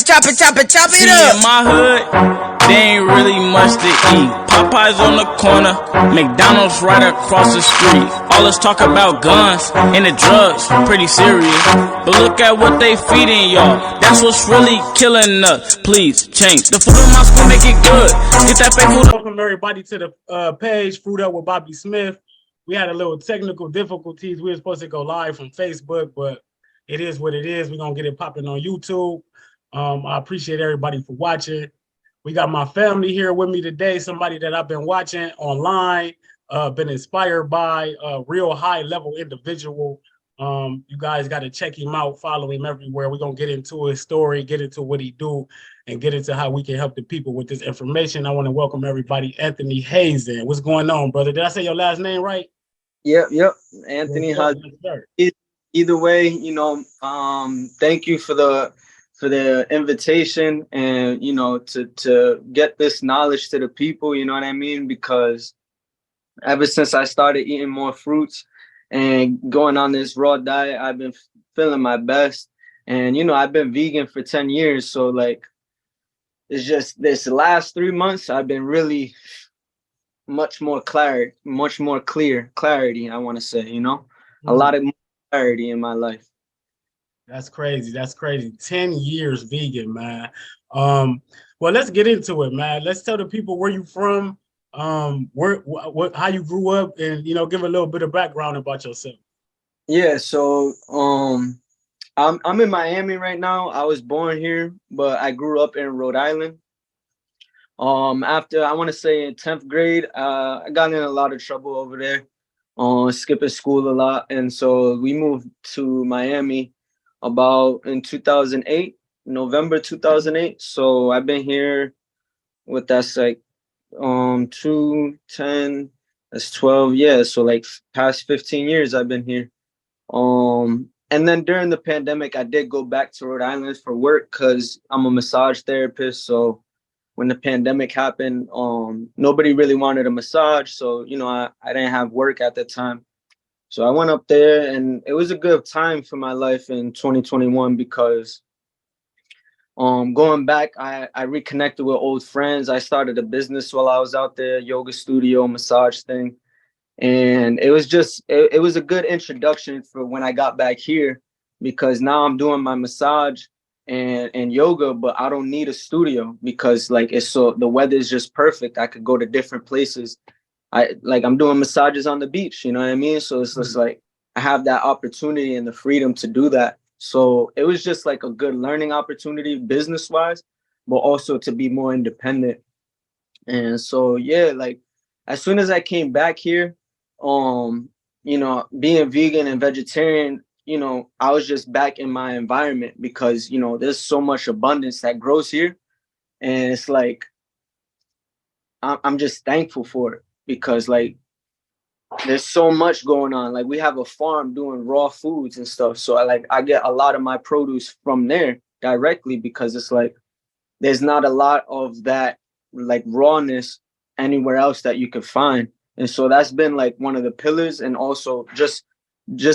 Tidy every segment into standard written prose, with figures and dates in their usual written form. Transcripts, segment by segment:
chop it up. In my hood, they ain't really much to eat. Popeyes on the corner, McDonald's right across the street. All this talk about guns and the drugs, pretty serious. But look at what they feeding y'all. That's what's really killing us. Please change the food in my school, make it good. Get that fake food. Welcome everybody to the page Fruit Up with Bobby Smith. We had a little technical difficulties. We were supposed to go live from Facebook, but it is what it is. We're gonna get it popping on YouTube. I appreciate everybody for watching. We got my family here with me today, somebody that I've been watching online, been inspired by, a real high level individual. You guys got to check him out, follow him everywhere. We're going to get into his story, get into what he do, and get into how we can help the people with this information. I want to welcome everybody, Anthony Hazin. What's going on, brother? Did I say your last name right? Yep. Anthony Hazin. Either way, thank you for the invitation and, to get this knowledge to the people, you know what I mean? Because ever since I started eating more fruits and going on this raw diet, I've been feeling my best. And, I've been vegan for 10 years. So like, it's just this last 3 months, I've been really much more clarity, I want to say, a lot of clarity in my life. That's crazy. That's crazy. 10 years vegan, man. Well, let's get into it, man. Let's tell the people where you from, how you grew up, and give a little bit of background about yourself. Yeah, so I'm in Miami right now. I was born here, but I grew up in Rhode Island. After I want to say in 10th grade, I got in a lot of trouble over there, skipping school a lot, and so we moved to Miami about in 2008, November 2008. So I've been here with that's like 2, 10, that's 12. Yeah, so like past 15 years I've been here. And then during the pandemic, I did go back to Rhode Island for work because I'm a massage therapist. So when the pandemic happened, nobody really wanted a massage. So, I didn't have work at the time. So I went up there, and it was a good time for my life in 2021 because going back, I reconnected with old friends. I started a business while I was out there, yoga studio, massage thing. And it was just, it was a good introduction for when I got back here, because now I'm doing my massage and yoga, but I don't need a studio because like the weather is just perfect. I could go to different places. I'm doing massages on the beach, you know what I mean? So it's just like I have that opportunity and the freedom to do that. So it was just like a good learning opportunity business wise, but also to be more independent. And so, yeah, like as soon as I came back here, being vegan and vegetarian, I was just back in my environment because, there's so much abundance that grows here. And it's like, I'm just thankful for it. Because like there's so much going on. Like we have a farm doing raw foods and stuff. So I get a lot of my produce from there directly because it's like there's not a lot of that like rawness anywhere else that you could find. And so that's been like one of the pillars, and also just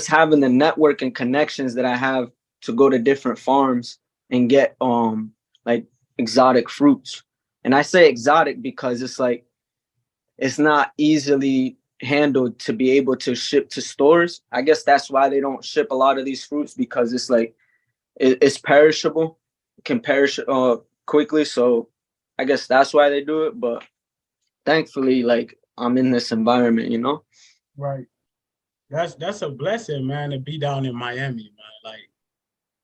having the network and connections that I have to go to different farms and get like exotic fruits. And I say exotic because it's like it's not easily handled to be able to ship to stores. I guess that's why they don't ship a lot of these fruits, because it's like it's perishable. It can perish quickly. So I guess that's why they do it. But thankfully, like I'm in this environment, Right. That's a blessing, man, to be down in Miami, man. Like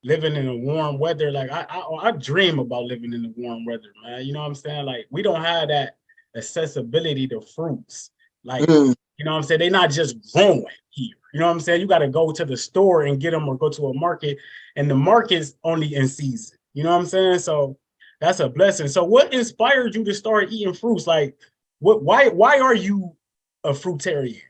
living in the warm weather. Like I dream about living in the warm weather, man. You know what I'm saying? Like we don't have that accessibility to fruits. Like, you know what I'm saying? They're not just growing here. You know what I'm saying? You got to go to the store and get them, or go to a market, and the market's only in season. You know what I'm saying? So that's a blessing. So what inspired you to start eating fruits? Like why are you a fruitarian?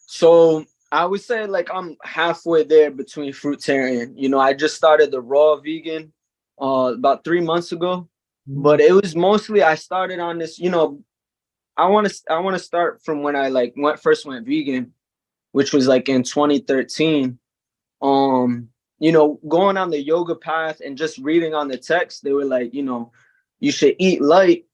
So I would say like I'm halfway there between fruitarian. I just started the raw vegan about 3 months ago. But it was mostly I started on this, I want to start from when I first went vegan, which was like in 2013. you know, going on the yoga path and just reading on the text, they were like, you know, you should eat light,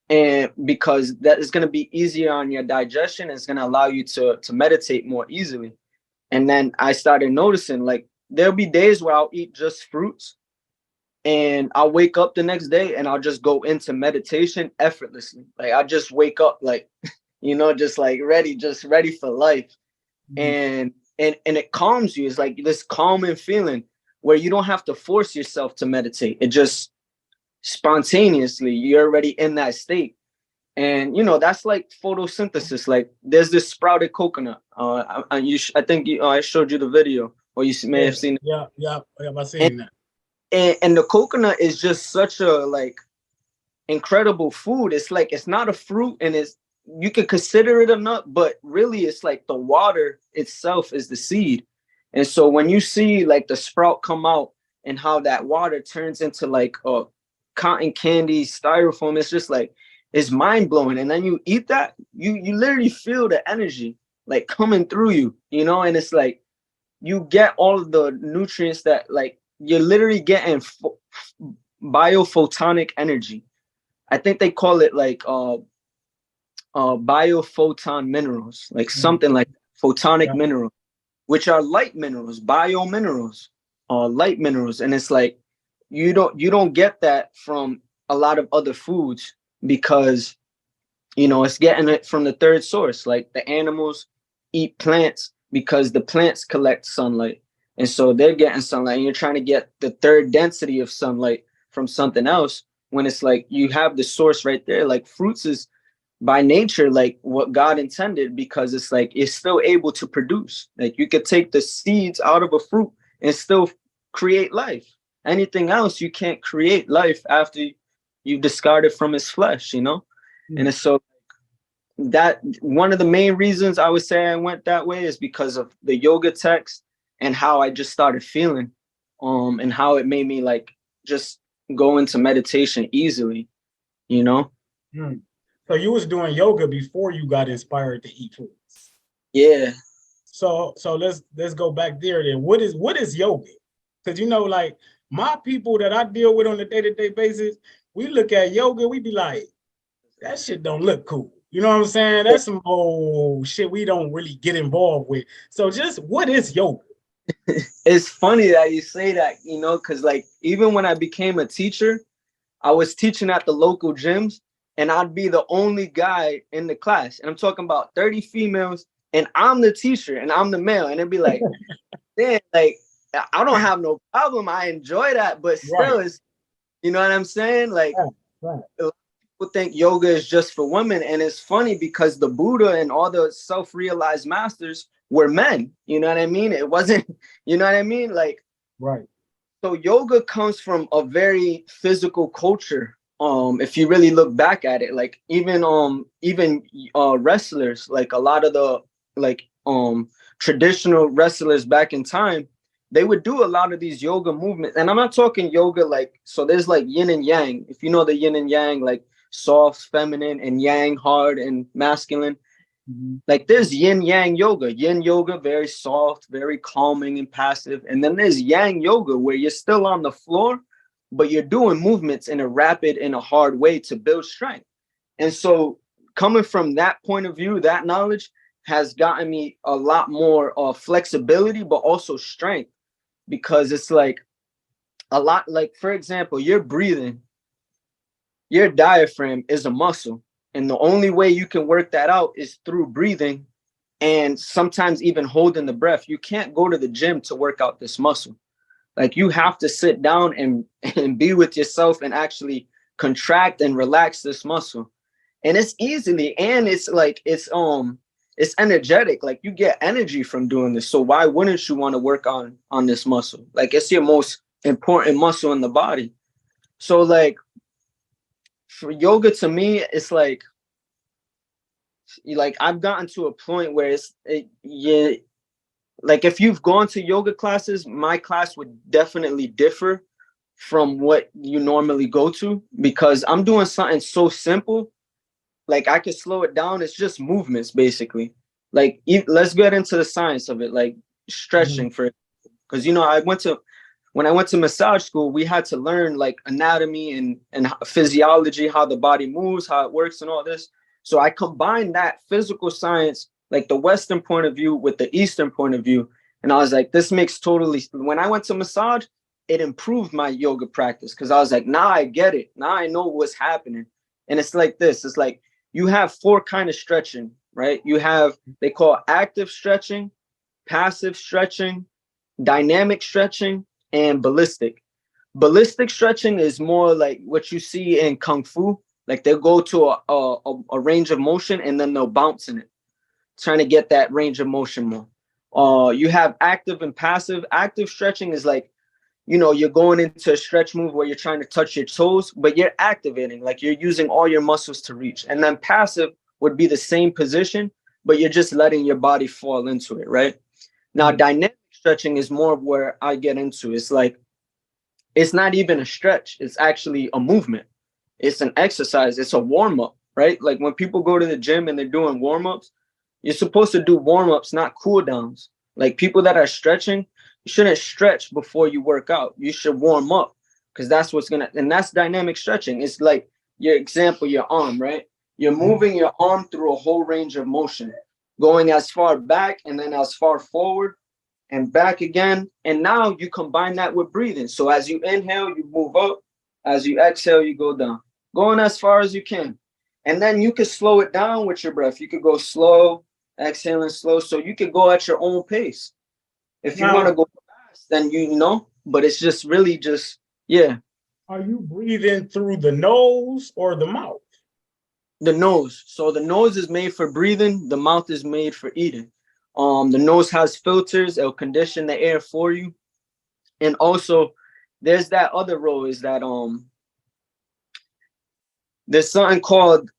and because that is going to be easier on your digestion. It's going to allow you to meditate more easily. And then I started noticing, like, there'll be days where I'll eat just fruits, and I'll wake up the next day and I'll just go into meditation effortlessly. Like, I just wake up like, you know, just like just ready for life. And it calms you. It's like this calming feeling where you don't have to force yourself to meditate. It just spontaneously, you're already in that state. And you know, that's like photosynthesis. Like, there's this sprouted coconut. I think I showed you the video, or you may have seen it. Yeah, I've seen that. And the coconut is just such a like incredible food. It's like, it's not a fruit, and it's, you could consider it a nut, but really it's like the water itself is the seed. And so when you see like the sprout come out and how that water turns into like a cotton candy styrofoam, it's just like, it's mind blowing. And then you eat that, you literally feel the energy like coming through you, you know. And it's like, you get all of the nutrients that, like, you're literally getting biophotonic energy. I think they call it like biophoton minerals, like something like photonic minerals, which are light minerals, biominerals, light minerals. And it's like, you don't get that from a lot of other foods, because, you know, it's getting it from the third source. Like, the animals eat plants because the plants collect sunlight, and so they're getting sunlight, and you're trying to get the third density of sunlight from something else, when it's like, you have the source right there. Like, fruits is by nature like what God intended, because it's like, it's still able to produce. Like, you could take the seeds out of a fruit and still create life. Anything else, you can't create life after you discard it from its flesh, you know. And it's so, that one of the main reasons I would say I went that way is because of the yoga text, and how I just started feeling, and how it made me like just go into meditation easily, you know. So you was doing yoga before you got inspired to eat foods. Yeah. So let's go back there then. What is yoga? Because, you know, like, my people that I deal with on a day-to-day basis, we look at yoga, we be like, that shit don't look cool. You know what I'm saying? That's some old shit we don't really get involved with. So just, what is yoga? It's funny that you say that, you know, because like, even when I became a teacher, I was teaching at the local gyms, and I'd be the only guy in the class. And I'm talking about 30 females, and I'm the teacher and I'm the male. And it'd be like, man, like, I don't have no problem. I enjoy that, but still, it's, you know what I'm saying? Like, a lot of people think yoga is just for women. And it's funny because the Buddha and all the self-realized masters were men. You know what I mean? It wasn't, you know what I mean? Like, so yoga comes from a very physical culture. If you really look back at it, like, even wrestlers, like a lot of the like traditional wrestlers back in time, they would do a lot of these yoga movements. And I'm not talking yoga like, so there's like yin and yang. If you know the yin and yang, like soft, feminine, and yang, hard and masculine. Like, there's yin yang yoga. Yin yoga, very soft, very calming and passive. And then there's yang yoga, where you're still on the floor, but you're doing movements in a rapid and a hard way to build strength. And so, coming from that point of view, that knowledge has gotten me a lot more flexibility, but also strength, because it's like a lot, like, for example, you're breathing, your diaphragm is a muscle. And the only way you can work that out is through breathing, and sometimes even holding the breath. You can't go to the gym to work out this muscle. Like, you have to sit down and be with yourself and actually contract and relax this muscle. And it's easily, and it's like, it's energetic. Like, you get energy from doing this. So why wouldn't you want to work on this muscle? Like, it's your most important muscle in the body. So like, for yoga, to me, it's like I've gotten to a point where like, if you've gone to yoga classes, my class would definitely differ from what you normally go to, because I'm doing something so simple. Like, I could slow it down. It's just movements, basically. Like, let's get into the science of it, like stretching, because, you know, when I went to massage school, we had to learn like anatomy and physiology, how the body moves, how it works and all this. So I combined that physical science, like the Western point of view with the Eastern point of view. And I was like, this makes totally, when I went to massage, it improved my yoga practice because I was like, now I get it. Now I know what's happening. And it's like this, it's like you have 4 kind of stretching, right? You have, they call active stretching, passive stretching, dynamic stretching, and ballistic. Ballistic stretching is more like what you see in Kung Fu. Like they'll go to a range of motion and then they'll bounce in it, trying to get that range of motion more. You have active and passive. Active stretching is like, you know, you're going into a stretch move where you're trying to touch your toes, but you're activating, like you're using all your muscles to reach. And then passive would be the same position, but you're just letting your body fall into it, right? Now, dynamic stretching is more of where I get into. It's like, it's not even a stretch. It's actually a movement. It's an exercise. It's a warm-up, right? Like when people go to the gym and they're doing warm-ups, you're supposed to do warm-ups, not cool downs. Like people that are stretching, you shouldn't stretch before you work out. You should warm up because that's what's gonna, and that's dynamic stretching. It's like your example, your arm, right? You're moving your arm through a whole range of motion, going as far back and then as far forward and back again. And now you combine that with breathing. So as you inhale, you move up. As you exhale, you go down, going as far as you can. And then you can slow it down with your breath. You could go slow, exhaling slow. So you could go at your own pace. If you want to go fast, then you know, but it's just really just, yeah. Are you breathing through the nose or the mouth? The nose. So the nose is made for breathing. The mouth is made for eating. The nose has filters. It'll condition the air for you. And also there's that other role is that there's something called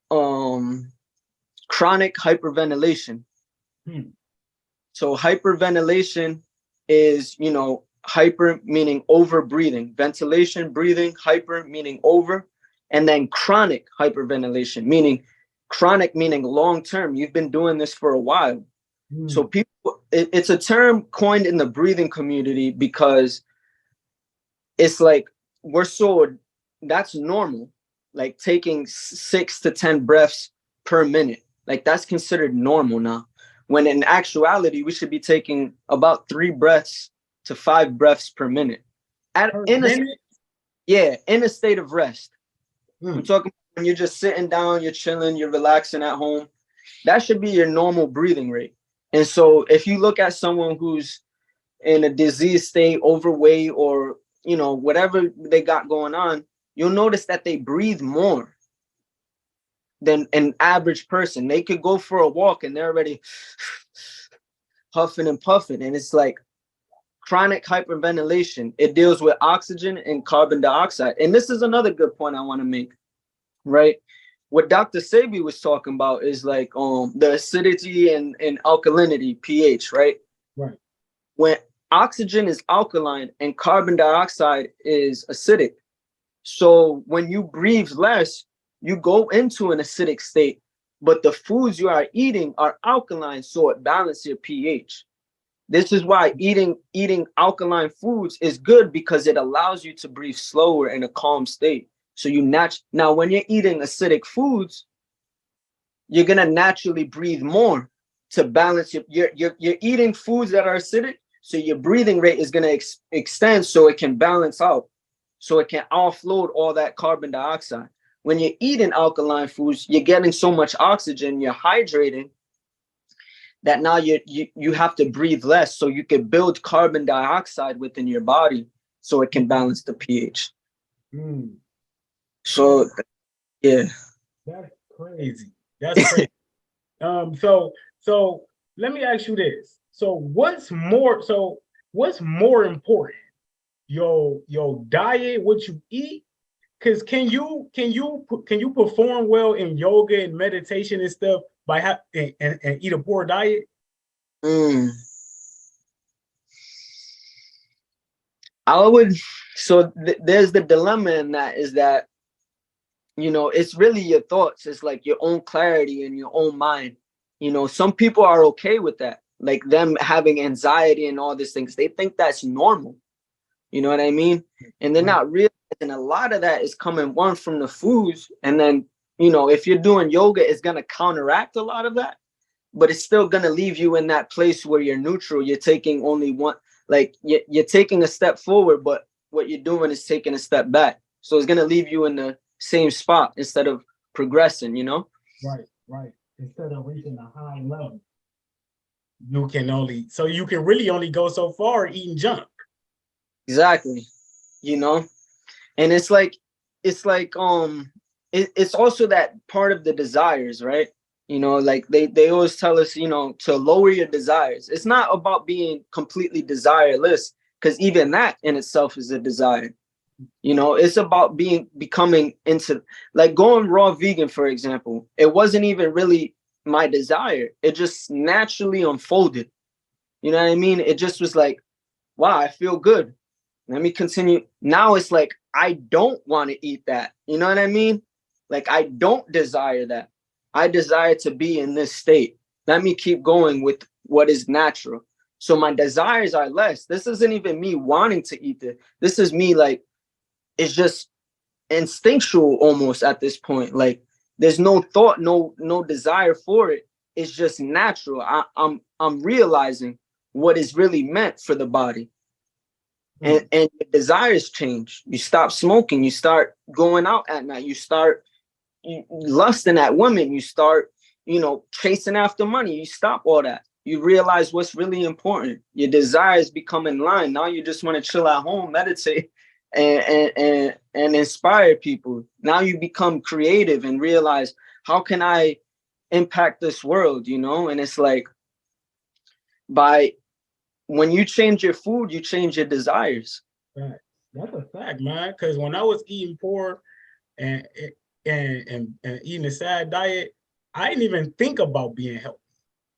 chronic hyperventilation. So hyperventilation is, you know, hyper meaning over breathing, ventilation, breathing, hyper meaning over, and then chronic hyperventilation, meaning chronic meaning long term. You've been doing this for a while. So people, it's a term coined in the breathing community because it's like that's normal, like taking 6 to 10 breaths per minute. Like that's considered normal now. When in actuality, we should be taking about 3 breaths to 5 breaths per minute. In a state of rest. I'm talking when you're just sitting down, you're chilling, you're relaxing at home. That should be your normal breathing rate. And so if you look at someone who's in a disease state, overweight, or, you know, whatever they got going on, you'll notice that they breathe more than an average person. They could go for a walk and they're already huffing and puffing. And it's like chronic hyperventilation. It deals with oxygen and carbon dioxide. And this is another good point I want to make, right? What Dr. Sebi was talking about is like the acidity and alkalinity, pH, right? Right. When oxygen is alkaline and carbon dioxide is acidic. So when you breathe less, you go into an acidic state, but the foods you are eating are alkaline, so it balances your pH. This is why eating alkaline foods is good, because it allows you to breathe slower in a calm state. So now when you're eating acidic foods, you're gonna naturally breathe more to balance you're eating foods that are acidic, so your breathing rate is gonna extend so it can balance out, so it can offload all that carbon dioxide. When you're eating alkaline foods, you're getting so much oxygen, you're hydrating, that now you have to breathe less, so you can build carbon dioxide within your body so it can balance the pH. So yeah. That's crazy. That's crazy. So let me ask you this. So what's more important? Your diet, what you eat? Because can you perform well in yoga and meditation and stuff by and eat a poor diet? I would. So there's the dilemma in that, is that, you know, it's really your thoughts. It's like your own clarity in your own mind. You know, some people are okay with that, like them having anxiety and all these things. They think that's normal. You know what I mean? And they're not realizing a lot of that is coming one from the foods. And then, you know, if you're doing yoga, it's going to counteract a lot of that, but it's still going to leave you in that place where you're neutral. You're taking only one, like you're taking a step forward, but what you're doing is taking a step back. So it's going to leave you in the same spot instead of progressing, you know? Right. Instead of reaching a high level, you can really only go so far eating junk. Exactly. You know, and it's also that part of the desires, right? You know, like they always tell us, you know, to lower your desires. It's not about being completely desireless, because even that in itself is a desire. You know, it's about becoming into, like, going raw vegan, for example. It wasn't even really my desire. It just naturally unfolded. You know what I mean? It just was like, wow, I feel good. Let me continue. Now it's like, I don't want to eat that. You know what I mean? Like, I don't desire that. I desire to be in this state. Let me keep going with what is natural. So my desires are less. This isn't even me wanting to eat it. This is me, like, it's just instinctual almost at this point. Like, there's no thought, no desire for it. It's just natural. I'm realizing what is really meant for the body. And your desires change. You stop smoking. You start going out at night. You start lusting at women. You start, you know, chasing after money. You stop all that. You realize what's really important. Your desires become in line. Now you just want to chill at home, meditate, and inspire people. Now you become creative and realize, how can I impact this world, you know? And it's like, when you change your food, you change your desires. Right. That's a fact, man. Because when I was eating poor and eating a sad diet, I didn't even think about being healthy.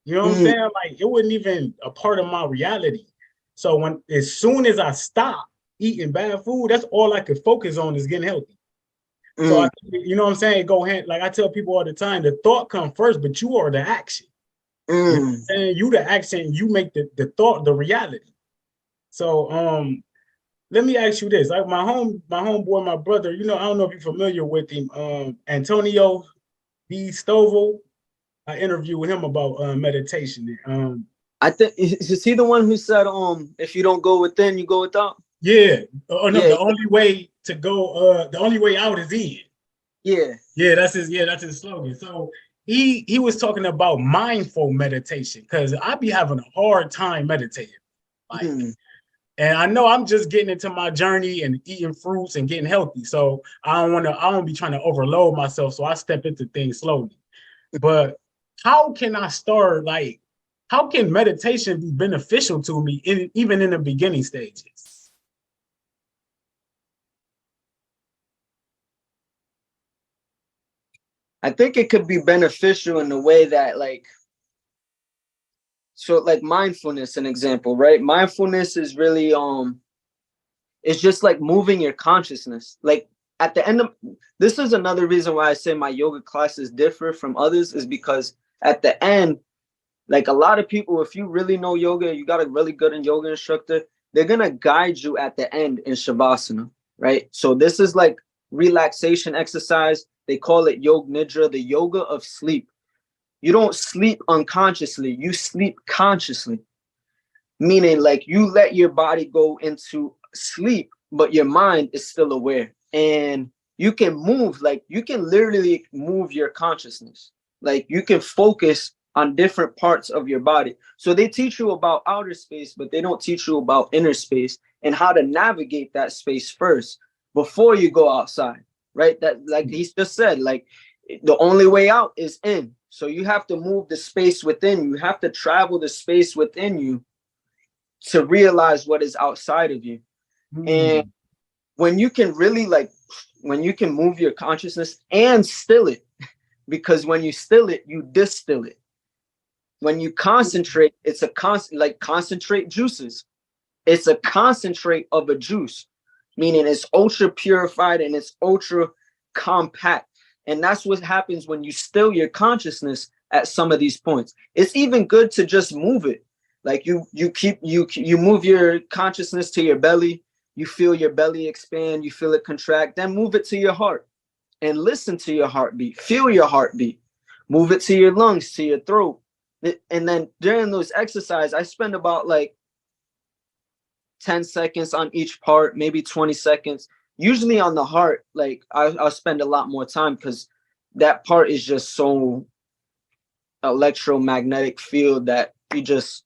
You know what I'm saying? Like, it wasn't even a part of my reality. So as soon as I stopped eating bad food, that's all I could focus on, is getting healthy. So you know what I'm saying? Go ahead. Like I tell people all the time, the thought comes first, but you are the action. You know what I'm saying? You the action, you make the thought the reality. So let me ask you this. Like my homeboy, my brother, you know, I don't know if you're familiar with him, Antonio B. Stovall. I interviewed with him about meditation. I think, is he the one who said, if you don't go within, you go without? Yeah. Oh no, the only way to go, the only way out is in. Yeah, that's his slogan. So he was talking about mindful meditation, because I be having a hard time meditating. Like, and I know I'm just getting into my journey and eating fruits and getting healthy. So I don't be trying to overload myself. So I step into things slowly. But how can I start, like, how can meditation be beneficial to me even in the beginning stages? I think it could be beneficial in the way that, like, so like mindfulness, an example, right? Mindfulness is really, it's just like moving your consciousness. Like, at the end of, this is another reason why I say my yoga classes differ from others, is because at the end, like, a lot of people, if you really know yoga, you got a really good yoga instructor, they're going to guide you at the end in Shavasana, right? So this is like relaxation exercise. They call it Yoga Nidra, the yoga of sleep. You don't sleep unconsciously, you sleep consciously. Meaning, like, you let your body go into sleep, but your mind is still aware. And you can move, like, you can literally move your consciousness. Like, you can focus on different parts of your body. So they teach you about outer space, but they don't teach you about inner space and how to navigate that space first before you go outside, right? That, like he just said, like, the only way out is in. So you have to move the space within. You have to travel the space within you to realize what is outside of you. And when you can really, like, when you can move your consciousness and still it, because when you still it, you distill it. When you concentrate, it's a constant, like concentrate juices. It's a concentrate of a juice, meaning it's ultra purified and it's ultra compact. And that's what happens when you still your consciousness at some of these points. It's even good to just move it. Like, you move your consciousness to your belly, you feel your belly expand, you feel it contract, then move it to your heart and listen to your heartbeat. Feel your heartbeat. Move it to your lungs, to your throat. And then during those exercises, I spend about like 10 seconds on each part, maybe 20 seconds. Usually on the heart, like I'll spend a lot more time because that part is just so electromagnetic field that you just,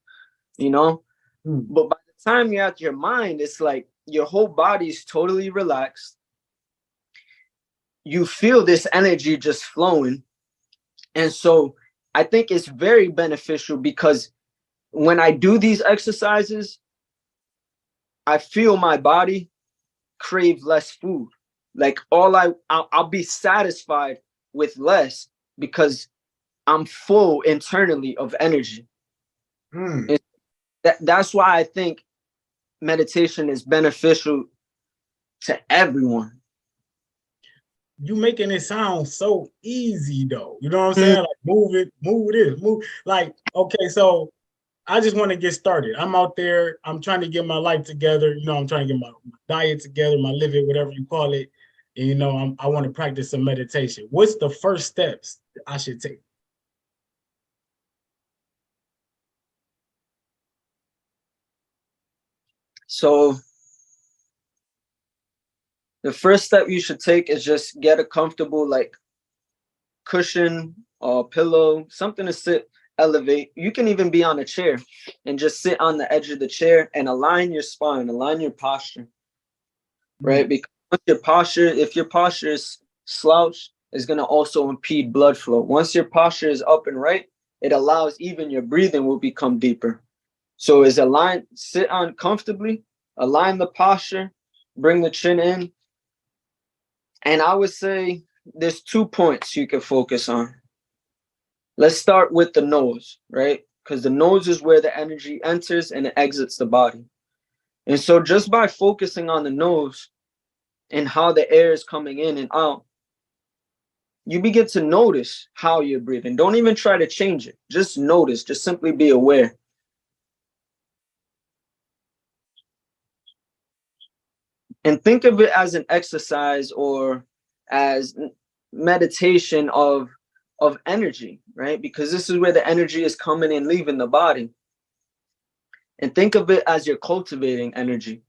you know. But by the time you're at your mind, it's like your whole body is totally relaxed. You feel this energy just flowing. And so I think it's very beneficial because when I do these exercises, I feel my body crave less food. Like I'll be satisfied with less because I'm full internally of energy. That's why I think meditation is beneficial to everyone. You making it sound so easy though. You know what I'm saying? Like move this, move. Like, okay, so I just want to get started. I'm out there. I'm trying to get my life together. You know, I'm trying to get my diet together, my living, whatever you call it. And, you know, I want to practice some meditation. What's the first steps I should take? So the first step you should take is just get a comfortable like cushion or pillow, something to sit, elevate. You can even be on a chair and just sit on the edge of the chair and align your spine, align your posture, right? Because if your posture is slouched, it's going to also impede blood flow. Once your posture is up and right, it allows even your breathing will become deeper. So is align, sit on comfortably, align the posture, bring the chin in. And I would say there's 2 points you can focus on. Let's start with the nose, right? Because the nose is where the energy enters and it exits the body. And so just by focusing on the nose and how the air is coming in and out, you begin to notice how you're breathing. Don't even try to change it. Just notice, just simply be aware. And think of it as an exercise or as meditation of energy, right? Because this is where the energy is coming and leaving the body. And think of it as you're cultivating energy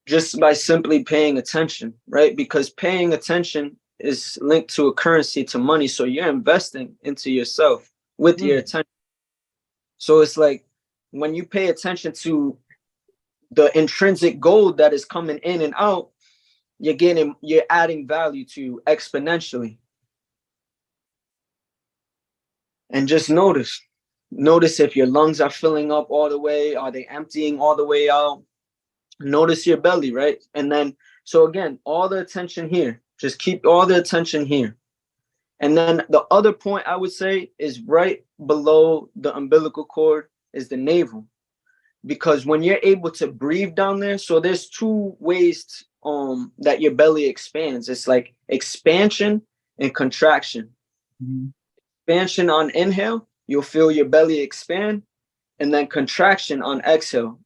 just by simply paying attention, right? Because paying attention is linked to a currency, to money. So you're investing into yourself with your attention. So it's like when you pay attention to the intrinsic gold that is coming in and out, you're adding value to exponentially. And just notice if your lungs are filling up all the way, are they emptying all the way out? Notice your belly, right? And then, so again, all the attention here, just keep all the attention here. And then the other point I would say is right below the umbilical cord is the navel. Because when you're able to breathe down there, so there's 2 ways that your belly expands. It's like expansion and contraction. Expansion on inhale, you'll feel your belly expand, and then contraction on exhale.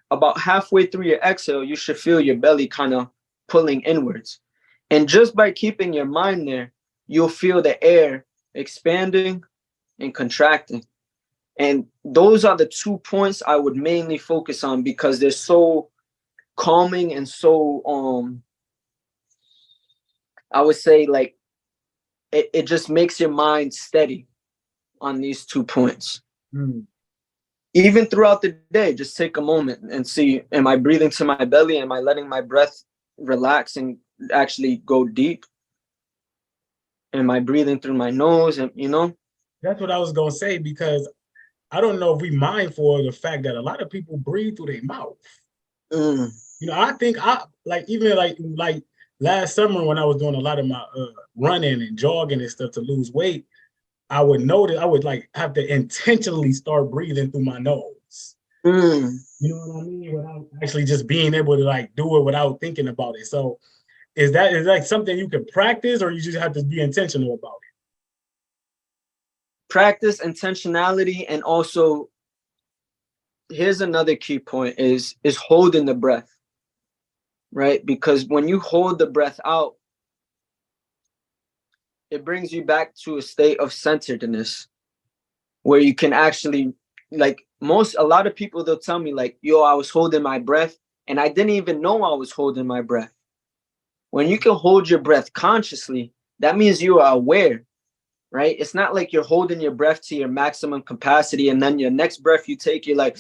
About halfway through your exhale, you should feel your belly kind of pulling inwards. And just by keeping your mind there, you'll feel the air expanding and contracting. And those are the 2 points I would mainly focus on because they're so calming and so, I would say like, it just makes your mind steady on these 2 points. Even throughout the day, just take a moment and see, am I breathing to my belly? Am I letting my breath relax and actually go deep? Am I breathing through my nose? And you know, that's what I was gonna say, because I don't know if we mindful of the fact that a lot of people breathe through their mouth. You know, I think even like last summer when I was doing a lot of my running and jogging and stuff to lose weight, I would notice I would like have to intentionally start breathing through my nose. You know what I mean? Without actually just being able to like do it without thinking about it. So is like something you can practice, or you just have to be intentional about it? Practice intentionality, and also here's another key point is holding the breath, right? Because when you hold the breath out, it brings you back to a state of centeredness where you can actually, like a lot of people, they'll tell me like, yo, I was holding my breath and I didn't even know I was holding my breath. When you can hold your breath consciously, that means you are aware, right? It's not like you're holding your breath to your maximum capacity and then your next breath you take, you're like,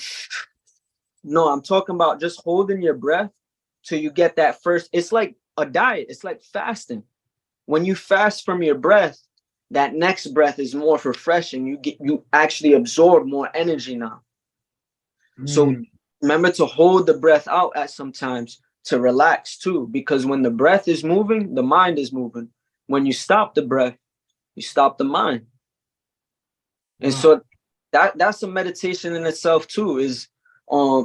no, I'm talking about just holding your breath till you get that first. It's like a diet. It's like fasting. When you fast from your breath, that next breath is more refreshing. You actually absorb more energy now. So remember to hold the breath out at sometimes to relax too, because when the breath is moving, the mind is moving. When you stop the breath, you stop the mind. And so that's a meditation in itself too, is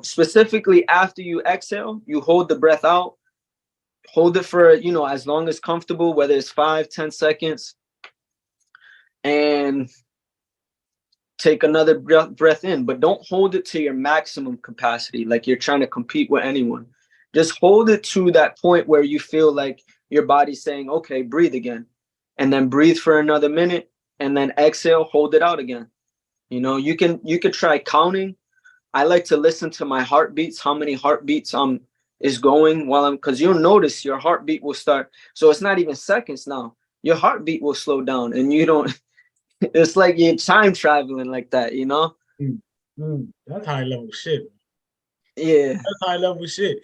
specifically after you exhale, you hold the breath out, hold it for, as long as comfortable, whether it's 5-10 seconds, and take another breath in, but don't hold it to your maximum capacity like you're trying to compete with anyone. Just hold it to that point where you feel like your body's saying, okay, breathe again, and then breathe for another minute, and then exhale, hold it out again. You could try counting. I like to listen to my heartbeats, how many heartbeats is going because you'll notice your heartbeat will start. So it's not even seconds now. Your heartbeat will slow down and you don't, it's like you're time traveling like that, That's high level shit. Yeah. That's high level shit.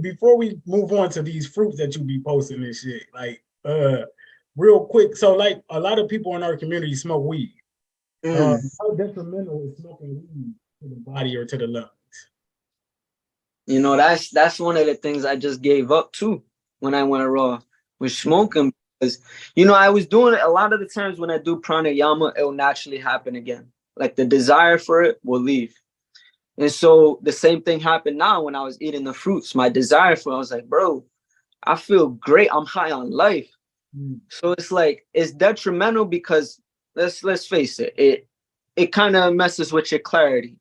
Before we move on to these fruits that you be posting and shit, like real quick. So like a lot of people in our community smoke weed. How detrimental is smoking weed to the body or to the lungs? That's one of the things I just gave up too when I went raw, was smoking. Because I was doing it a lot of the times when I do pranayama, it will naturally happen again. Like the desire for it will leave. And so the same thing happened now when I was eating the fruits. My desire for it, I was like, bro, I feel great. I'm high on life. So it's like, it's detrimental because let's face it, it kind of messes with your clarity.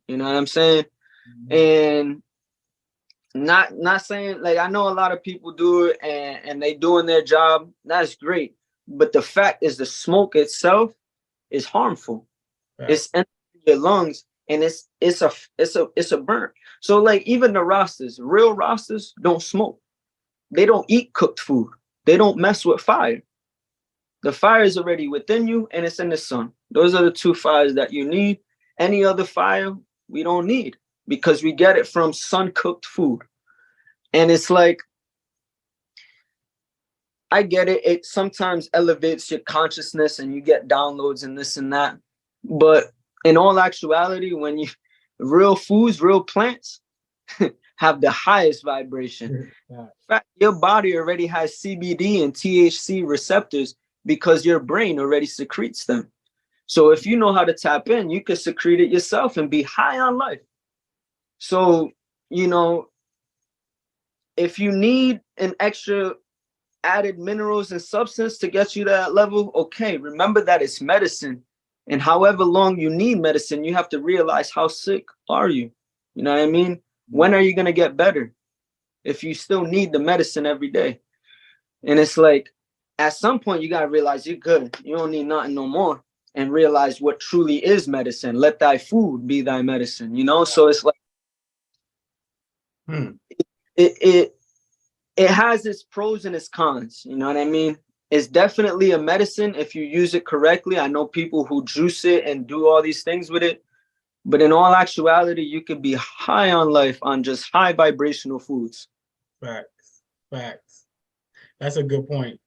You know what I'm saying? And not saying, like, I know a lot of people do it and they doing their job. That's great. But the fact is the smoke itself is harmful. Right. It's in your lungs and it's a burn. So like even the Rastas, real Rastas don't smoke. They don't eat cooked food. They don't mess with fire. The fire is already within you and it's in the sun. Those are the two fires that you need. Any other fire we don't need because we get it from sun-cooked food. And it's like, I get it. It sometimes elevates your consciousness and you get downloads and this and that. But in all actuality, when real foods, real plants have the highest vibration. In fact, your body already has CBD and THC receptors because your brain already secretes them. So if you know how to tap in, you can secrete it yourself and be high on life. So, if you need an extra added minerals and substance to get you to that level, okay, remember that it's medicine. And however long you need medicine, you have to realize how sick are you? You know what I mean? When are you going to get better if you still need the medicine every day? And it's like, at some point, you got to realize you're good. You don't need nothing no more. And realize what truly is medicine. Let thy food be thy medicine, So it's like, it has its pros and its cons. You know what I mean? It's definitely a medicine if you use it correctly. I know people who juice it and do all these things with it. But in all actuality, you can be high on life on just high vibrational foods. Facts. That's a good point.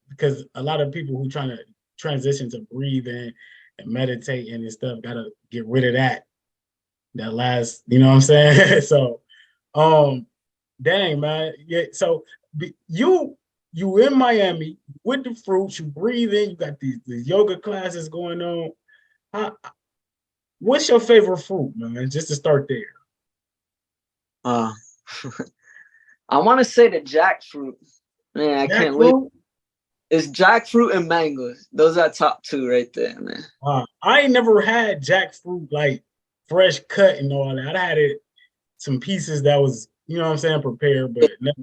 Because a lot of people who trying to transition to breathing and meditating and stuff gotta get rid of that last, you know what I'm saying? So dang, man. Yeah, so you in Miami with the fruits, you breathe in, you got these yoga classes going on. What's your favorite fruit, man? Just to start there. I want to say the jackfruit. Man, I can't wait. It's jackfruit and mangoes. Those are top two right there, man. I ain't never had jackfruit like fresh cut and all that. I had it some pieces that was, you know what I'm saying, prepared, but never.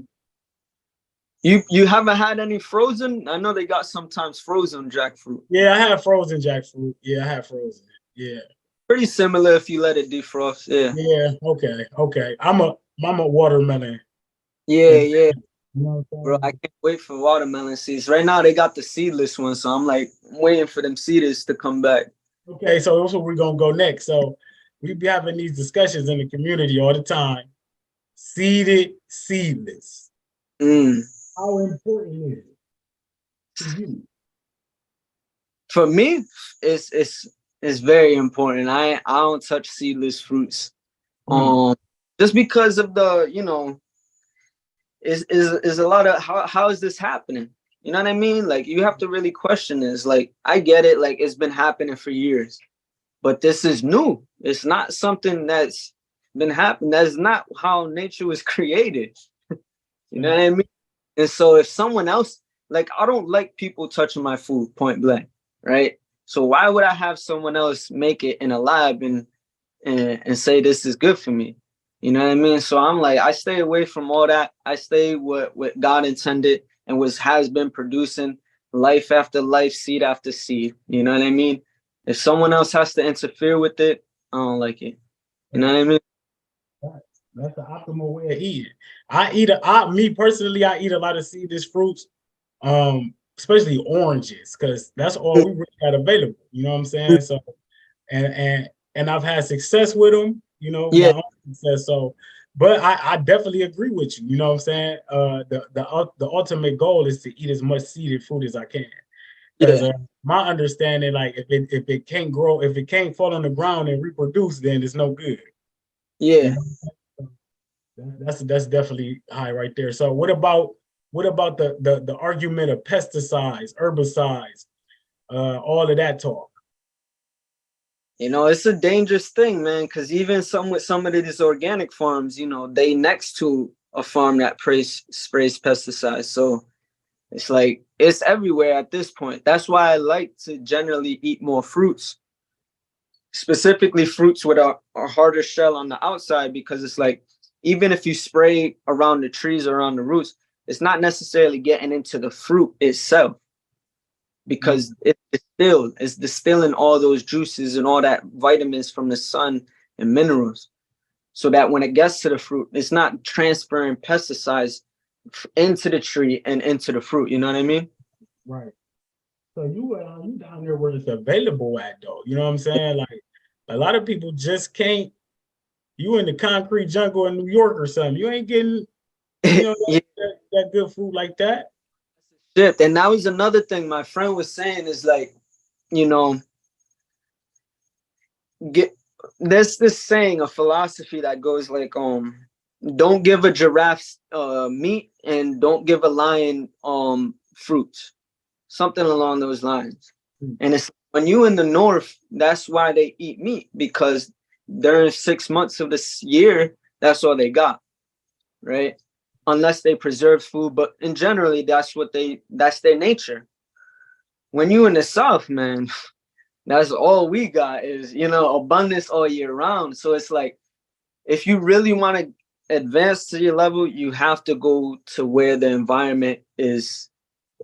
You haven't had any frozen? I know they got sometimes frozen jackfruit. Yeah, I have frozen jackfruit. Yeah, I have frozen. Yeah. Pretty similar if you let it defrost. Yeah. Yeah. Okay. I'm a watermelon. Yeah, yeah. You know Bro, I can't wait for watermelon seeds. Right now they got the seedless ones, so I'm like waiting for them seeders to come back. Okay, so that's where we're gonna go next. So we be having these discussions in the community all the time. Seeded, seedless. How important is it to you? For me, it's very important. I don't touch seedless fruits. Just because of the, you know, is a lot of how is this happening? You know what I mean? Like you have to really question this. Like I get it, like it's been happening for years, but this is new. It's not something that's been happening. That's not how nature was created. You know what I mean? And so if someone else, like I don't like people touching my food, point blank, right? So why would I have someone else make it in a lab and say this is good for me? You know what I mean? So I'm like, I stay away from all that. I stay what God intended and has been producing life after life, seed after seed. You know what I mean? If someone else has to interfere with it, I don't like it. You know what I mean? That's the optimal way of eating. Me personally, I eat a lot of seedless fruits, especially oranges, because that's all we really got available. You know what I'm saying? So, and I've had success with them. You know, Yeah. my own success. So, but I definitely agree with you. You know what I'm saying? The ultimate goal is to eat as much seeded fruit as I can. Because my understanding, like if it can't grow, if it can't fall on the ground and reproduce, then it's no good. Yeah. You know? That's definitely high right there. So what about the argument of pesticides, herbicides, all of that talk? You know, it's a dangerous thing, man, because even some of these organic farms, you know, they next to a farm that sprays pesticides. So it's like it's everywhere at this point. That's why I like to generally eat more fruits, specifically fruits with a harder shell on the outside, because it's like even if you spray around the trees, around the roots, it's not necessarily getting into the fruit itself, because it's distilling all those juices and all that vitamins from the sun and minerals, so that when it gets to the fruit, it's not transferring pesticides into the tree and into the fruit. You know what I mean? Right. So you down there where it's available at though. You know what I'm saying? Like a lot of people just can't. You in the concrete jungle in New York or something. You ain't getting, you know, that good food like that. Shit. And that was another thing my friend was saying is like, you know, there's this saying, a philosophy that goes like, don't give a giraffe meat and don't give a lion fruits, something along those lines. And it's when you in the north, that's why they eat meat, because during 6 months of this year, that's all they got, right? Unless they preserve food, but in generally, that's their nature. When you in the south, man, that's all we got is, you know, abundance all year round. So it's like, if you really want to advance to your level, you have to go to where the environment is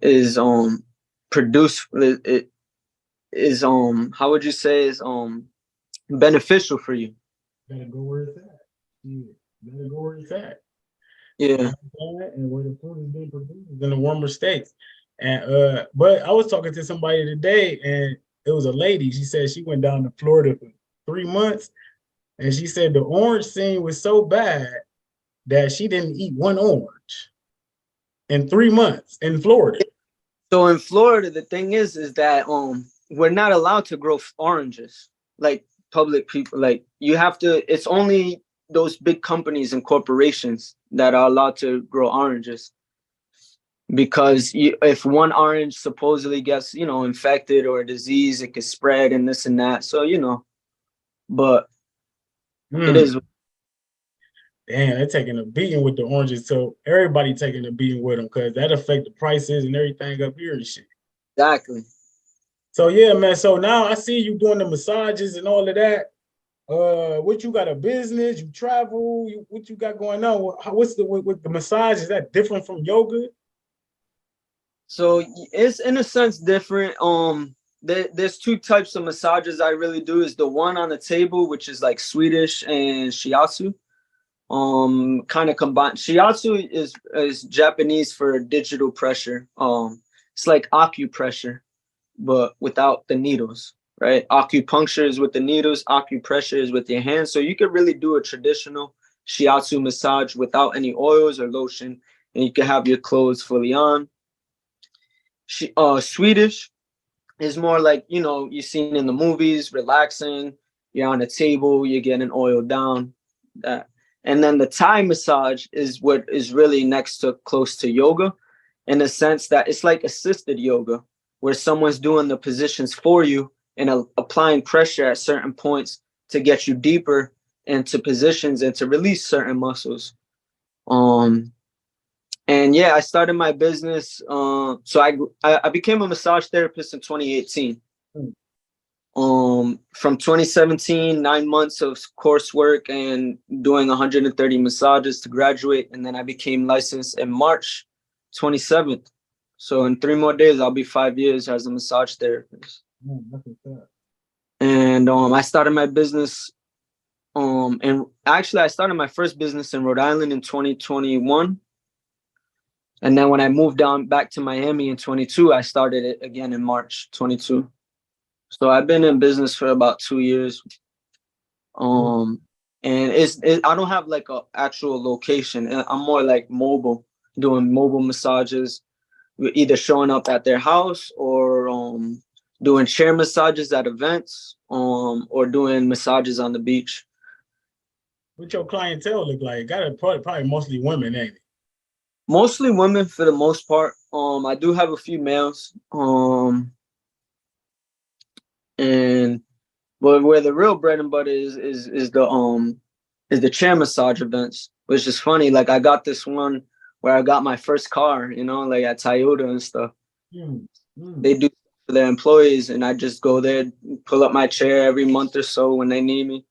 produced. It is how would you say is beneficial for you. Gotta go where it's at. Yeah. Gotta go where it's at. Yeah. And where the food is being produced is in the warmer states. And but I was talking to somebody today, and it was a lady. She said she went down to Florida for 3 months, and she said the orange scene was so bad that she didn't eat one orange in 3 months in Florida. So in Florida, the thing is that we're not allowed to grow oranges, like public people. Like you have to. It's only those big companies and corporations that are allowed to grow oranges, because if one orange supposedly gets, you know, infected or a disease, it could spread and this and that. So, you know, but it is. Damn, they're taking a beating with the oranges. So everybody taking a beating with them, because that affect the prices and everything up here and shit. Exactly. So yeah, man. So now I see you doing the massages and all of that. What you got, a business? You travel? What you got going on? What's with the massage? Is that different from yoga? So it's in a sense different. There's two types of massages I really do. Is the one on the table, which is like Swedish and shiatsu. Kind of combined. Shiatsu is Japanese for digital pressure. It's like acupressure, but without the needles, right? Acupuncture is with the needles, acupressure is with your hands. So you could really do a traditional shiatsu massage without any oils or lotion, and you can have your clothes fully on. Swedish is more like, you know, you've seen in the movies, relaxing, you're on a table, you're getting oiled down. That. And then the Thai massage is what is really next to close to yoga, in the sense that it's like assisted yoga, where someone's doing the positions for you and applying pressure at certain points to get you deeper into positions and to release certain muscles. And yeah, I started my business. So I became a massage therapist in 2018. From 2017, 9 months of coursework and doing 130 massages to graduate, and then I became licensed in March 27th. So in 3 more days, I'll be 5 years as a massage therapist. And I started my business. And actually, I started my first business in Rhode Island in 2021. And then when I moved down back to Miami in 22, I started it again in March 22. So I've been in business for about 2 years. And I don't have like an actual location. I'm more like mobile, doing mobile massages. We're either showing up at their house or doing chair massages at events, or doing massages on the beach. What your clientele look like? Got to probably mostly women, ain't it? Mostly women for the most part. I do have a few males. And but where the real bread and butter is the chair massage events, which is funny. Like I got this one where I got my first car, you know, like at Toyota and stuff. They do for their employees, and I just go there, pull up my chair every month or so when they need me,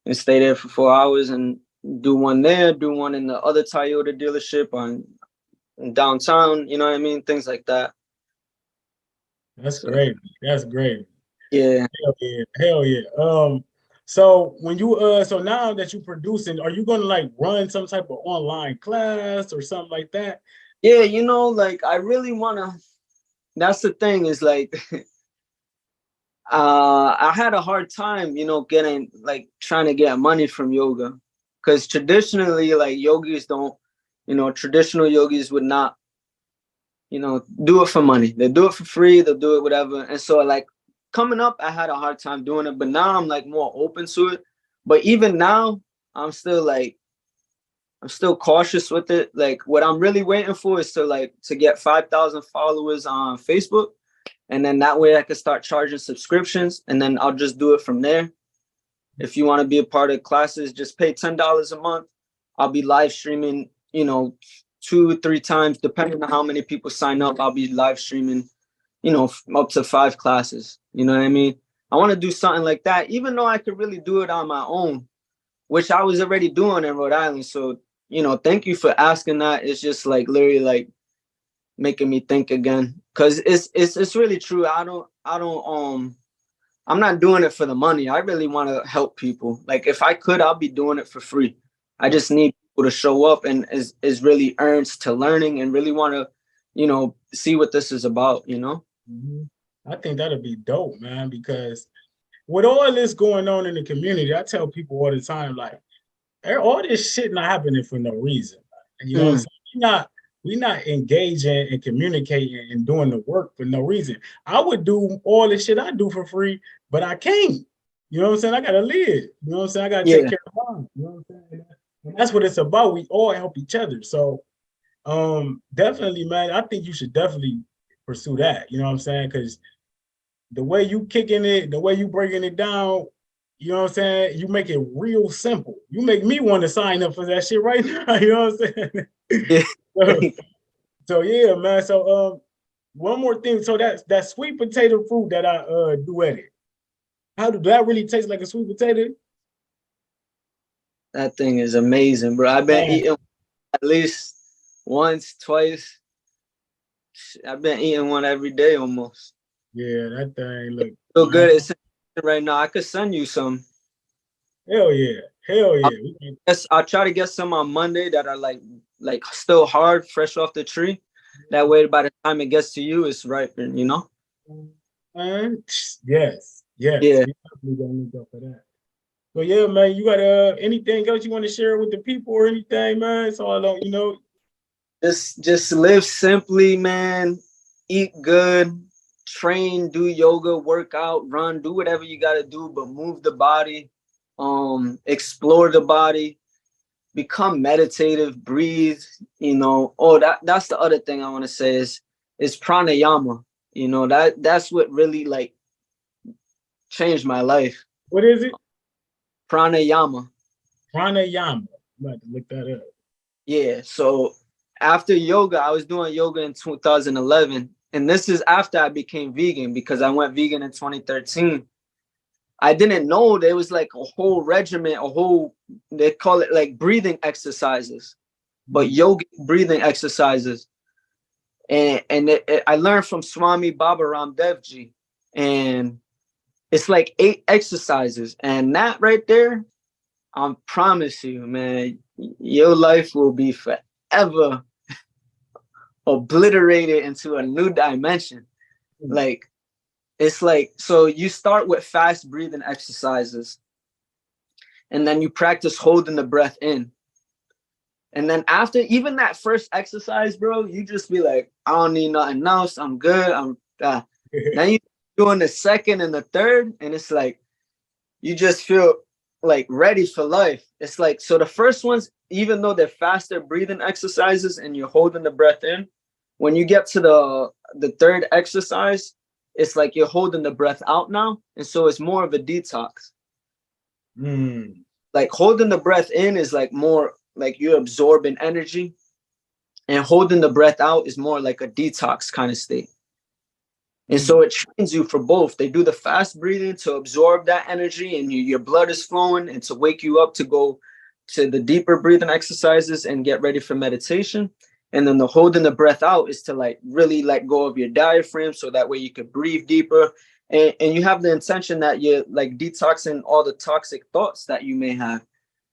and stay there for 4 hours and do one there, do one in the other Toyota dealership in downtown, you know what I mean? Things like that. That's great. That's great. Yeah. Hell yeah. Hell yeah. So when you so now that you're producing, are you gonna like run some type of online class or something like that? Yeah, you know, like I really wanna, that's the thing, is like I had a hard time, you know, trying to get money from yoga. Because traditionally, like yogis don't, you know, traditional yogis would not, you know, do it for money. They do it for free, they'll do it, whatever. And so like coming up, I had a hard time doing it, but now I'm like more open to it. But even now, I'm still cautious with it. Like what I'm really waiting for is to get 5,000 followers on Facebook. And then that way I can start charging subscriptions, and then I'll just do it from there. If you want to be a part of classes, just pay $10 a month. I'll be live streaming, you know, 2-3 times, depending on how many people sign up. I'll be live streaming, you know, up to 5 classes. You know what I mean? I want to do something like that, even though I could really do it on my own, which I was already doing in Rhode Island. So, you know, thank you for asking that. It's just like literally like making me think again, because it's really true. I'm not doing it for the money. I really want to help people. Like if I could, I'll be doing it for free. I just need people to show up and is really earnest to learning and really want to, you know, see what this is about, you know? I think that'd be dope, man, because with all this going on in the community, I tell people all the time, like, all this shit not happening for no reason. You know what I'm saying? We're not engaging and communicating and doing the work for no reason. I would do all the shit I do for free, but I can't. You know what I'm saying? I gotta live. You know what I'm saying? I gotta take care of mine. You know what I'm saying? And that's what it's about. We all help each other. So definitely, man, I think you should definitely pursue that. You know what I'm saying? Because the way you kicking it, the way you breaking it down, you know what I'm saying? You make it real simple. You make me want to sign up for that shit right now. You know what I'm saying? Yeah. So yeah, man. So one more thing. So that sweet potato fruit that I do at it. How do that really taste like a sweet potato? That thing is amazing, bro. I've been eating at least once, twice. I've been eating one every day almost. Yeah, that thing look So good. It's right now. I could send you some. Hell yeah. Hell yeah. I'll try to get some on Monday that are like still hard, fresh off the tree. That way, by the time it gets to you, it's ripened, you know? Yes. Yes. Yeah. We definitely gonna link up for that. So yeah, man, you got anything else you want to share with the people or anything, man? So I don't, Just live simply, man. Eat good, train, do yoga, work out, run, do whatever you gotta do, but move the body, explore the body, become meditative, breathe, Oh, that's the other thing I want to say is pranayama. That's what really like changed my life. What is it? Pranayama. Pranayama. I'm about to look that up. Yeah. So after yoga, I was doing yoga in 2011. And this is after I became vegan because I went vegan in 2013. I didn't know there was like a whole regimen, they call it like breathing exercises, but yogic breathing exercises. And I learned from Swami Baba Ramdev Ji. And it's like 8 exercises. And that right there, I promise you, man, your life will be forever obliterated into a new dimension. Like, it's like, so you start with fast breathing exercises, and then you practice holding the breath in. And then after even that first exercise, bro, you just be like, I don't need nothing else. I'm good. Then you doing the second and the third, and it's like, you just feel like ready for life. It's like, so the first ones, even though they're faster breathing exercises and you're holding the breath in, when you get to the third exercise, it's like you're holding the breath out now. And so it's more of a detox. Like holding the breath in is like more like you're absorbing energy, and holding the breath out is more like a detox kind of state. And so it trains you for both. They do the fast breathing to absorb that energy and your blood is flowing, and to wake you up to go to the deeper breathing exercises and get ready for meditation. And then the holding the breath out is to like really let go of your diaphragm, so that way you could breathe deeper. And you have the intention that you're like detoxing all the toxic thoughts that you may have.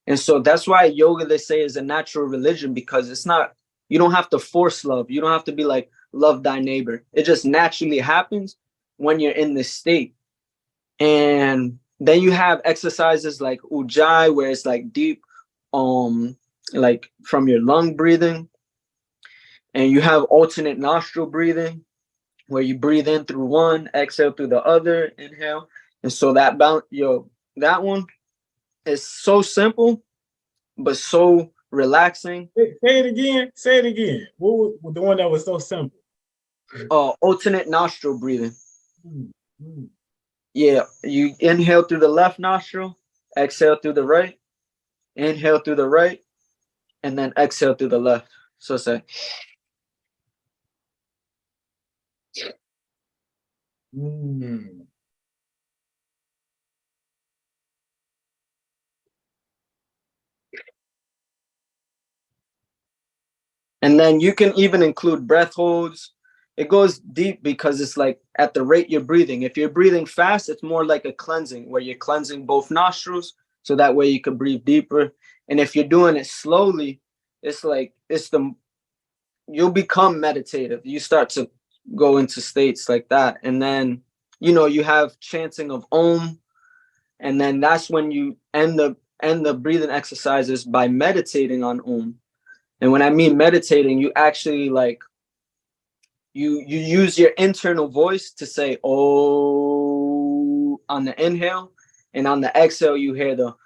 And so that's why yoga, they say, is a natural religion, because it's not, you don't have to force love. You don't have to be like, love thy neighbor. It just naturally happens when you're in this state. And then you have exercises like ujjayi, where it's like deep, like from your lung breathing. And you have alternate nostril breathing, where you breathe in through one, exhale through the other, inhale. And so that one is so simple, but so relaxing. Say it again. Say it again. What was the one that was so simple? Alternate nostril breathing. Yeah, you inhale through the left nostril, exhale through the right, inhale through the right, and then exhale through the left. So say. And then you can even include breath holds. It goes deep because it's like at the rate you're breathing. If you're breathing fast, it's more like a cleansing, where you're cleansing both nostrils, so that way you can breathe deeper. And if you're doing it slowly, it's like you'll become meditative. You start to go into states like that. And then, you have chanting of Om. And then that's when you end the breathing exercises by meditating on Om. And when I mean meditating, you actually like, you use your internal voice to say, oh, on the inhale, and on the exhale, you hear the,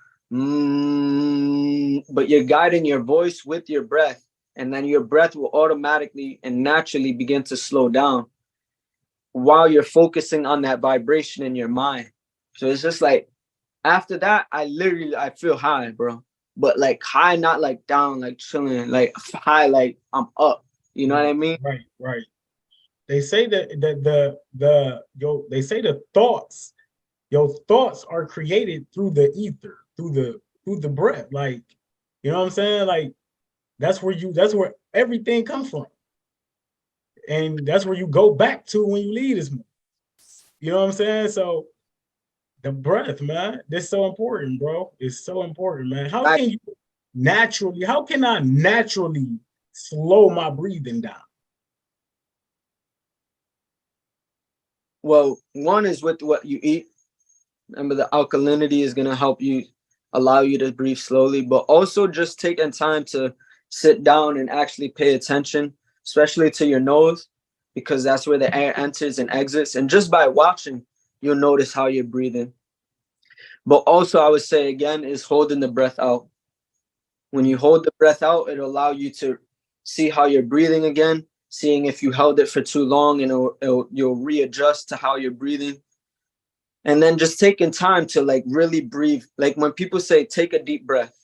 but you're guiding your voice with your breath. And then your breath will automatically and naturally begin to slow down while you're focusing on that vibration in your mind. So it's just like, after that, I feel high, bro. But like high, not like down, like chilling, like high, like I'm up. You know what I mean? Right. They say that they say your thoughts are created through the ether, through through the breath. Like, you know what I'm saying? Like, that's where everything comes from. And that's where you go back to when you leave this moment. You know what I'm saying? So the breath, man, that's so important, bro. It's so important, man. How can I naturally slow my breathing down? Well, one is with what you eat. Remember, the alkalinity is going to help you, allow you to breathe slowly, but also just taking time to sit down and actually pay attention, especially to your nose, because that's where the air enters and exits. And just by watching, you'll notice how you're breathing. But also, I would say again, is holding the breath out. When you hold the breath out, it'll allow you to see how you're breathing again, seeing if you held it for too long, and you'll readjust to how you're breathing. And then just taking time to like really breathe. Like when people say, take a deep breath,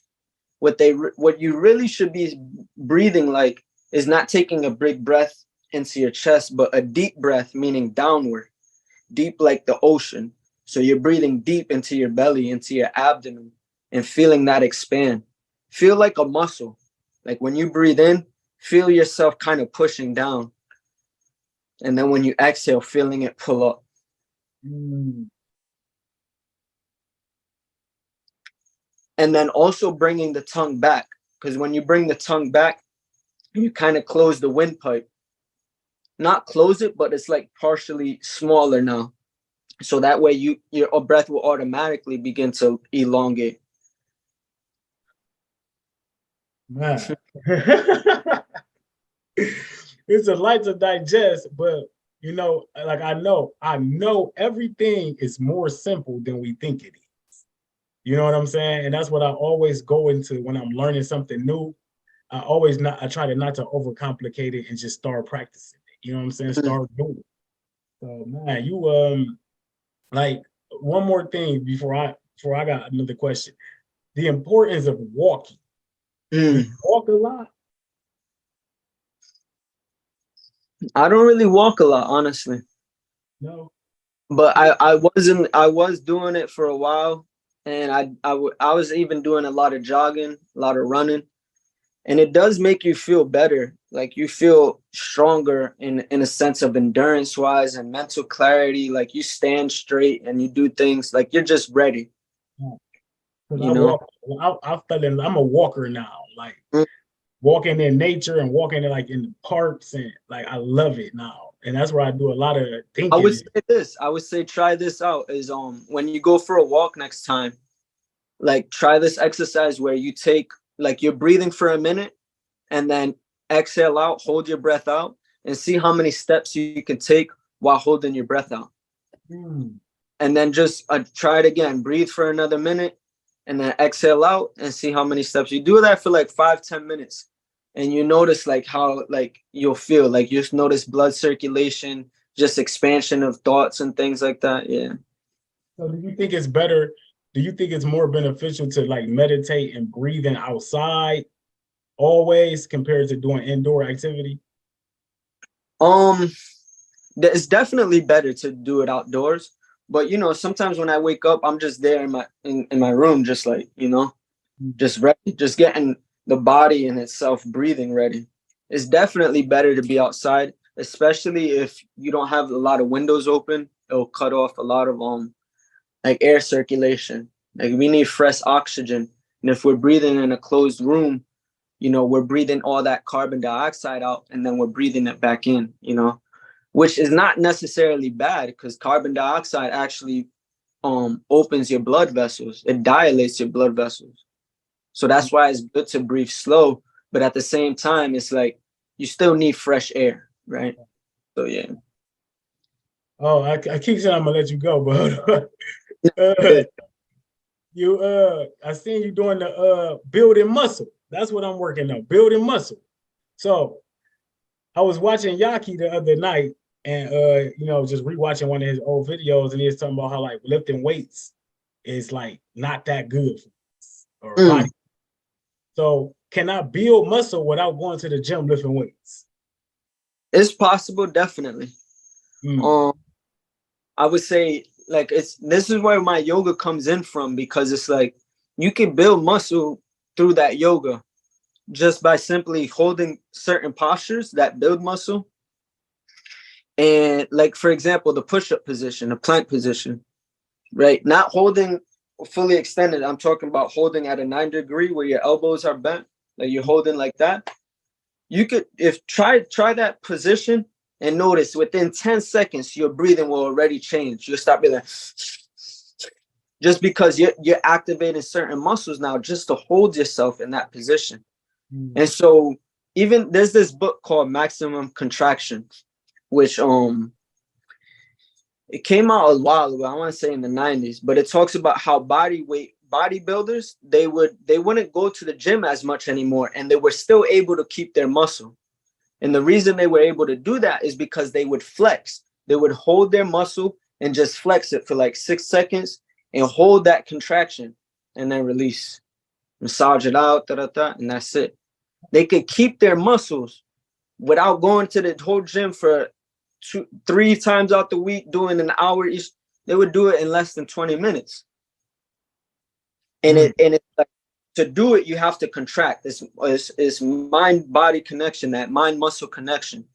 what you really should be breathing like is not taking a big breath into your chest, but a deep breath, meaning downward, deep like the ocean. So you're breathing deep into your belly, into your abdomen, and feeling that expand. Feel like a muscle. Like when you breathe in, feel yourself kind of pushing down. And then when you exhale, feeling it pull up. And then also bringing the tongue back. Because when you bring the tongue back, you kind of close the windpipe. Not close it, but it's like partially smaller now. So that way your breath will automatically begin to elongate. Man. It's a lot to digest, but you know, like I know everything is more simple than we think it is. You know what I'm saying? And that's what I always go into when I'm learning something new. I try to not to overcomplicate it and just start practicing it. You know what I'm saying? Start doing it. So man, you like one more thing before I got another question. The importance of walking. Do you walk a lot? I don't really walk a lot, honestly. No. But I was doing it for a while, and I was even doing a lot of jogging, a lot of running, and it does make you feel better. Like you feel stronger in a sense of endurance wise and mental clarity. Like you stand straight and you do things like you're just ready. You know, I'm a walker now. Like walking in nature and walking in like in the parks, and like I love it now. And that's where I do a lot of thinking. I would say try this out is when you go for a walk next time, like try this exercise where you take like you're breathing for a minute and then exhale out, hold your breath out, and see how many steps you can take while holding your breath out. And then just try it again, breathe for another minute and then exhale out and see how many steps. You do that for like 5-10 minutes and you notice like how like you'll feel, like you just notice blood circulation, just expansion of thoughts and things like that. Yeah. So do you think it's better? Do you think it's more beneficial to like meditate and breathing outside always compared to doing indoor activity? It's definitely better to do it outdoors. But you know, sometimes when I wake up, I'm just there in my room, just like, you know, just ready, just getting the body in itself breathing ready. It's definitely better to be outside, especially if you don't have a lot of windows open. It'll cut off a lot of like air circulation. Like we need fresh oxygen. And if we're breathing in a closed room, you know, we're breathing all that carbon dioxide out and then we're breathing it back in, you know, which is not necessarily bad because carbon dioxide actually opens your blood vessels. It dilates your blood vessels. So that's why it's good to breathe slow. But at the same time, it's like you still need fresh air, right? So, yeah. Oh, I keep saying I'm gonna let you go, but I seen you doing the building muscle. That's what I'm working on, building muscle. So I was watching Yaki the other night and you know, just rewatching one of his old videos, and he was talking about how like lifting weights is like not that good for or body. So can I build muscle without going to the gym lifting weights? It's possible, definitely. I would say like this is where my yoga comes in from, because it's like you can build muscle through that yoga just by simply holding certain postures that build muscle. And like, for example, the push-up position, the plank position, right? Not holding fully extended. I'm talking about holding at a 90-degree where your elbows are bent, like you're holding like that. You could, if try that position and notice within 10 seconds, your breathing will already change. You'll start being like, just because you're activating certain muscles now just to hold yourself in that position. And so even there's this book called Maximum Contraction, which it came out a while ago, I want to say in the 90s, but it talks about how bodybuilders, they wouldn't go to the gym as much anymore, and they were still able to keep their muscle. And the reason they were able to do that is because they would flex. They would hold their muscle and just flex it for like 6 seconds and hold that contraction and then release. Massage it out, and that's it. They could keep their muscles without going to the whole gym for 2-3 times out the week, doing an hour each. They would do it in less than 20 minutes. And it's like, to do it, you have to contract. It's mind-body connection, that mind-muscle connection.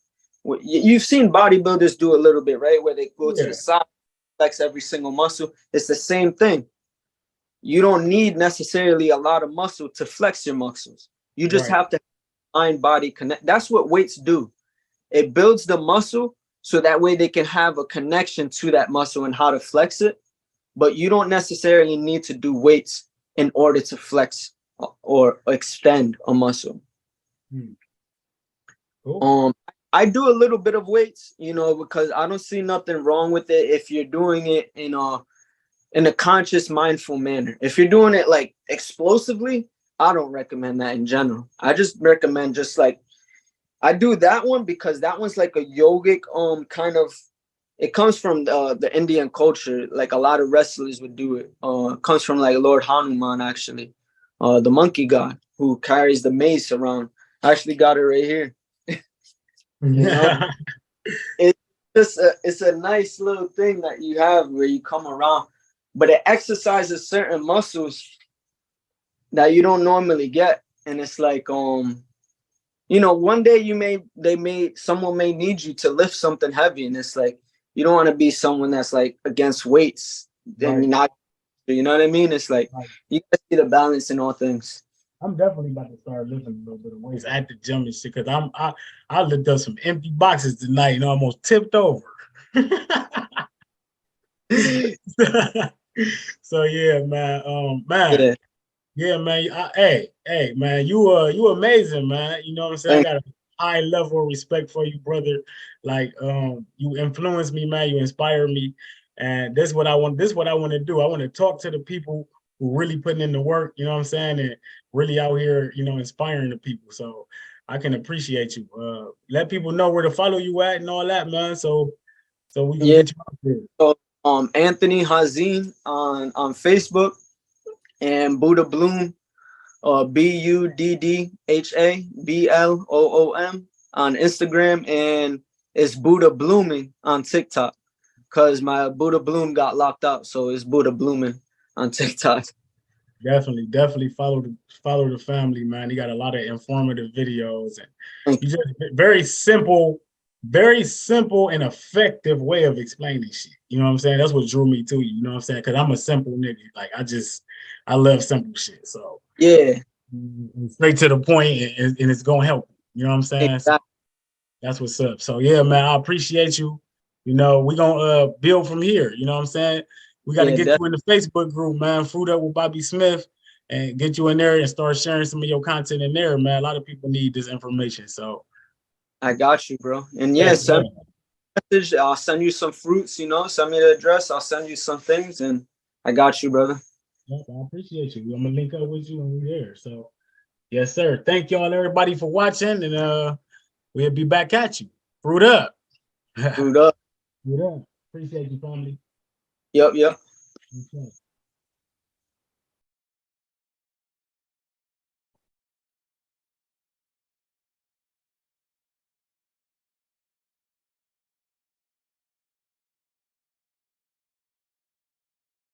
You've seen bodybuilders do a little bit, right? Where they go to the side, flex every single muscle. It's the same thing. You don't need necessarily a lot of muscle to flex your muscles. You just have to mind-body connect. That's what weights do. It builds the muscle so that way they can have a connection to that muscle and how to flex it. But you don't necessarily need to do weights in order to flex or extend a muscle. Cool. I do a little bit of weights, because I don't see nothing wrong with it if you're doing it in a conscious, mindful manner. If you're doing it like explosively, I don't recommend that in general. I just recommend just like, I do that one because that one's like a yogic kind of, it comes from the Indian culture. Like a lot of wrestlers would do it. It comes from like Lord Hanuman, actually, the monkey god who carries the mace around. I actually got it right here. It's just it's a nice little thing that you have where you come around, but it exercises certain muscles that you don't normally get. And it's like, one day someone may need you to lift something heavy, and it's like, you don't want to be someone that's like against weights. Then you're not, you know what I mean? It's like, you gotta see the balance in all things. I'm definitely about to start lifting a little bit of weights at the gym and shit, because I lifted up some empty boxes tonight and almost tipped over. So yeah, man. Yeah, man. Hey, man, you amazing, man. You know what I'm saying? I got a high level of respect for you, brother. Like, you influence me, man. You inspire me, and this is what I want. This is what I want to do. I want to talk to the people who really putting in the work. You know what I'm saying? And really out here, inspiring the people. So I can appreciate you. Let people know where to follow you at and all that, man. So we can get you out there. So, Anthony Hazin on Facebook. And Buddha Bloom, BUDDHABLOOM on Instagram, and it's Buddha Blooming on TikTok, because my Buddha Bloom got locked out, so it's Buddha Blooming on TikTok. Definitely follow the family, man. He got a lot of informative videos, and you just very simple and effective way of explaining shit. You know what I'm saying? That's what drew me to you. You know what I'm saying? Because I'm a simple nigga. Like, I love simple shit. So yeah, straight to the point, and it's gonna help. You know what I'm saying? Exactly. So that's what's up. So yeah, man, I appreciate you. We're gonna build from here. You know what I'm saying? We got to get you in the Facebook group, man. Fruit Up with Bobby Smith, and get you in there and start sharing some of your content in there, man. A lot of people need this information. So I got you, bro. And yeah, send me a message. I'll send you some fruits. Send me the address. I'll send you some things, and I got you, brother. Yep, I appreciate you. I'm gonna link up with you when we're there. So yes, sir. Thank y'all, everybody, for watching, and we'll be back at you. Fruit up. Fruit up. Fruit up. Appreciate you, family. Yep. Okay.